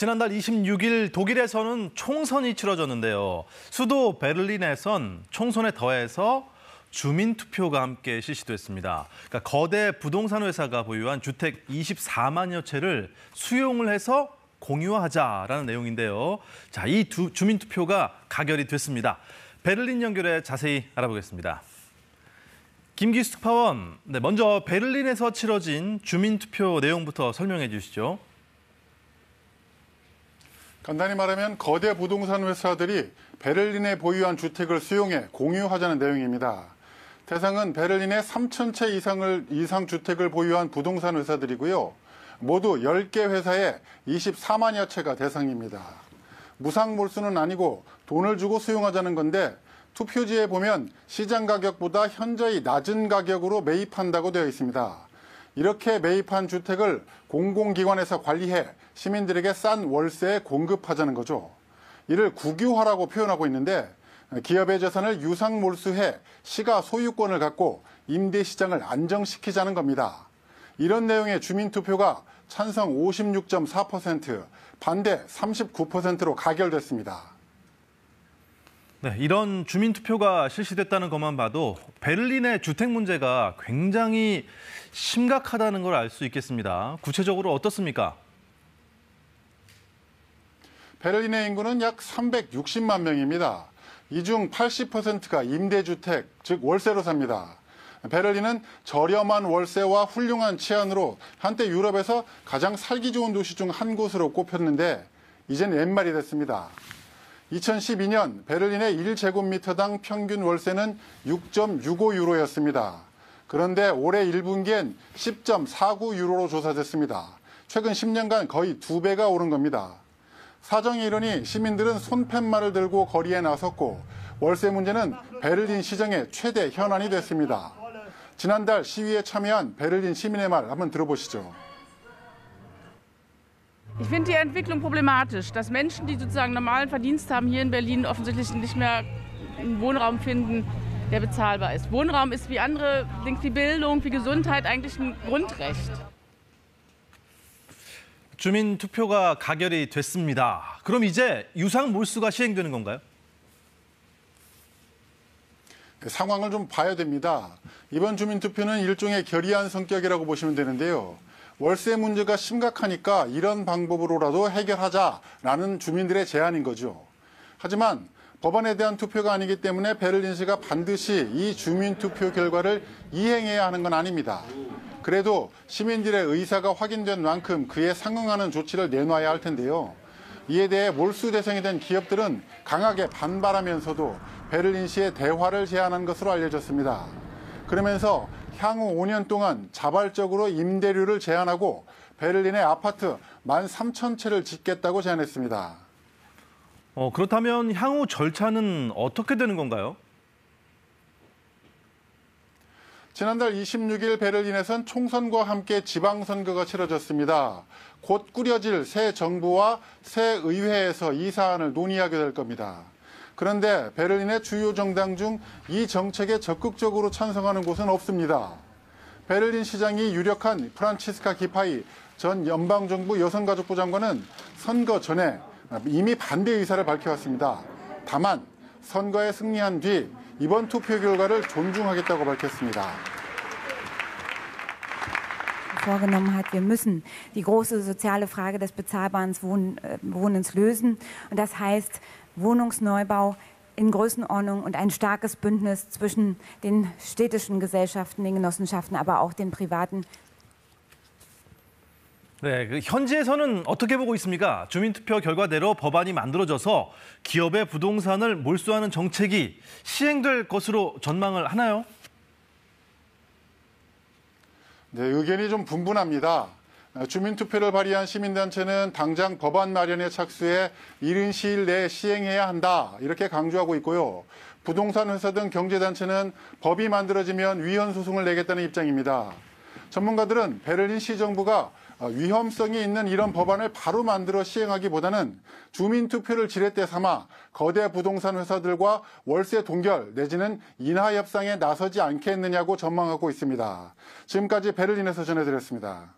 지난달 26일 독일에서는 총선이 치러졌는데요. 수도 베를린에선 총선에 더해서 주민투표가 함께 실시됐습니다. 그러니까 거대 부동산 회사가 보유한 주택 24만여 채를 수용을 해서 공유하자라는 내용인데요. 자, 이 주민투표가 가결이 됐습니다. 베를린 연결해 자세히 알아보겠습니다. 김기수 특파원, 먼저 베를린에서 치러진 주민투표 내용부터 설명해 주시죠. 간단히 말하면 거대 부동산 회사들이 베를린에 보유한 주택을 수용해 공유하자는 내용입니다. 대상은 베를린에 3,000채 이상 주택을 보유한 부동산 회사들이고요. 모두 10개 회사에 24만여 채가 대상입니다. 무상 몰수는 아니고 돈을 주고 수용하자는 건데 투표지에 보면 시장 가격보다 현저히 낮은 가격으로 매입한다고 되어 있습니다. 이렇게 매입한 주택을 공공기관에서 관리해 시민들에게 싼 월세에 공급하자는 거죠. 이를 국유화라고 표현하고 있는데 기업의 재산을 유상 몰수해 시가 소유권을 갖고 임대 시장을 안정시키자는 겁니다. 이런 내용의 주민투표가 찬성 56.4%, 반대 39%로 가결됐습니다. 네, 이런 주민투표가 실시됐다는 것만 봐도 베를린의 주택 문제가 굉장히 심각하다는 걸 알 수 있겠습니다. 구체적으로 어떻습니까? 베를린의 인구는 약 360만 명입니다. 이 중 80%가 임대주택, 즉 월세로 삽니다. 베를린은 저렴한 월세와 훌륭한 치안으로 한때 유럽에서 가장 살기 좋은 도시 중 한 곳으로 꼽혔는데 이젠 옛말이 됐습니다. 2012년 베를린의 1제곱미터당 평균 월세는 6.65유로였습니다. 그런데 올해 1분기엔 10.49유로로 조사됐습니다. 최근 10년간 거의 2배가 오른 겁니다. 사정이 이러니 시민들은 손팻말을 들고 거리에 나섰고 월세 문제는 베를린 시정의 최대 현안이 됐습니다. 지난달 시위에 참여한 베를린 시민의 말 한번 들어보시죠. Ich finde die Entwicklung problematisch, dass Menschen, die sozusagen normalen Verdienst haben, hier in Berlin offensichtlich nicht mehr einen Wohnraum finden, der bezahlbar ist. Wohnraum ist wie andere Dinge, wie Bildung, wie Gesundheit eigentlich ein Grundrecht. 주민 투표가 가결이 됐습니다. 그럼 이제 유상 몰수가 시행되는 건가요? 상황을 좀 봐야 됩니다. 이번 주민투표는 일종의 결의안 성격이라고 보시면 되는데요. 월세 문제가 심각하니까 이런 방법으로라도 해결하자라는 주민들의 제안인 거죠. 하지만 법안에 대한 투표가 아니기 때문에 베를린시가 반드시 이 주민투표 결과를 이행해야 하는 건 아닙니다. 그래도 시민들의 의사가 확인된 만큼 그에 상응하는 조치를 내놔야 할 텐데요. 이에 대해 몰수 대상이 된 기업들은 강하게 반발하면서도 베를린시에 대화를 제안한 것으로 알려졌습니다. 그러면서 향후 5년 동안 자발적으로 임대료를 제한하고 베를린의 아파트 13,000채를 짓겠다고 제안했습니다. 그렇다면 향후 절차는 어떻게 되는 건가요? 지난달 26일 베를린에선 총선과 함께 지방선거가 치러졌습니다. 곧 꾸려질 새 정부와 새 의회에서 이 사안을 논의하게 될 겁니다. 그런데 베를린의 주요 정당 중 이 정책에 적극적으로 찬성하는 곳은 없습니다. 베를린 시장이 유력한 프란치스카 기파이 전 연방정부 여성가족부 장관은 선거 전에 이미 반대 의사를 밝혀왔습니다. 다만 선거에 승리한 뒤 이번 투표 결과를 존중하겠다고 밝혔습니다. Vorgenommen hat, wir müssen die große soziale Frage des bezahlbaren Wohnens lösen. Und das heißt Wohnungsneubau in Größenordnung und ein starkes Bündnis zwischen den städtischen Gesellschaften, den Genossenschaften, aber auch den privaten. 네, 현지에서는 어떻게 보고 있습니까? 주민투표 결과대로 법안이 만들어져서 기업의 부동산을 몰수하는 정책이 시행될 것으로 전망을 하나요? 네, 의견이 좀 분분합니다. 주민투표를 발의한 시민단체는 당장 법안 마련에 착수해 이른 시일 내에 시행해야 한다 이렇게 강조하고 있고요. 부동산 회사 등 경제단체는 법이 만들어지면 위헌 소송을 내겠다는 입장입니다. 전문가들은 베를린 시정부가 위험성이 있는 이런 법안을 바로 만들어 시행하기보다는 주민투표를 지렛대 삼아 거대 부동산 회사들과 월세 동결 내지는 인하 협상에 나서지 않겠느냐고 전망하고 있습니다. 지금까지 베를린에서 전해드렸습니다.